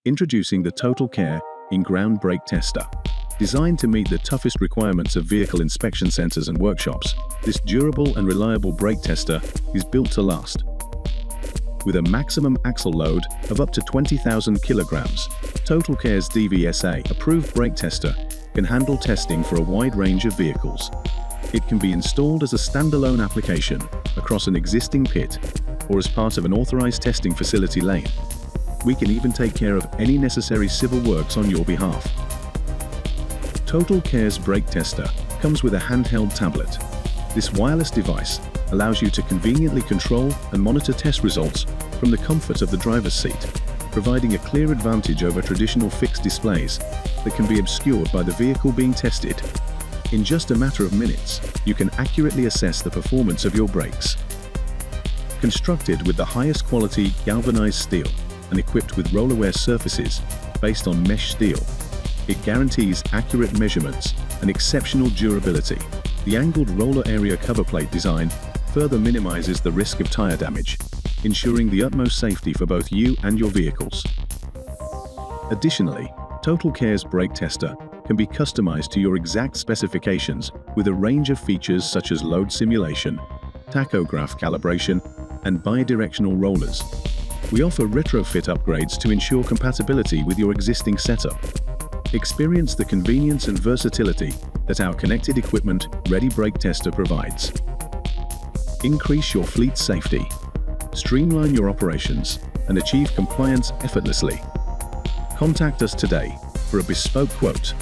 Introducing the Totalkare in-ground brake tester. Designed to meet the toughest requirements of vehicle inspection centers and workshops, this durable and reliable brake tester is built to last. With a maximum axle load of up to 20,000 kilograms, Totalkare's DVSA-approved brake tester can handle testing for a wide range of vehicles. It can be installed as a standalone application across an existing pit or as part of an authorized testing facility lane. We can even take care of any necessary civil works on your behalf. Totalkare's brake tester comes with a handheld tablet. This wireless device allows you to conveniently control and monitor test results from the comfort of the driver's seat, providing a clear advantage over traditional fixed displays that can be obscured by the vehicle being tested. In just a matter of minutes, you can accurately assess the performance of your brakes. Constructed with the highest quality galvanized steel and equipped with roller-wear surfaces based on mesh steel, it guarantees accurate measurements and exceptional durability. The angled roller area cover plate design further minimizes the risk of tire damage, ensuring the utmost safety for both you and your vehicles. Additionally, Totalkare's brake tester can be customized to your exact specifications with a range of features such as load simulation, tachograph calibration, and bidirectional rollers. We offer retrofit upgrades to ensure compatibility with your existing setup. Experience the convenience and versatility that our connected equipment-ready brake tester provides. Increase your fleet's safety, streamline your operations, and achieve compliance effortlessly. Contact us today for a bespoke quote.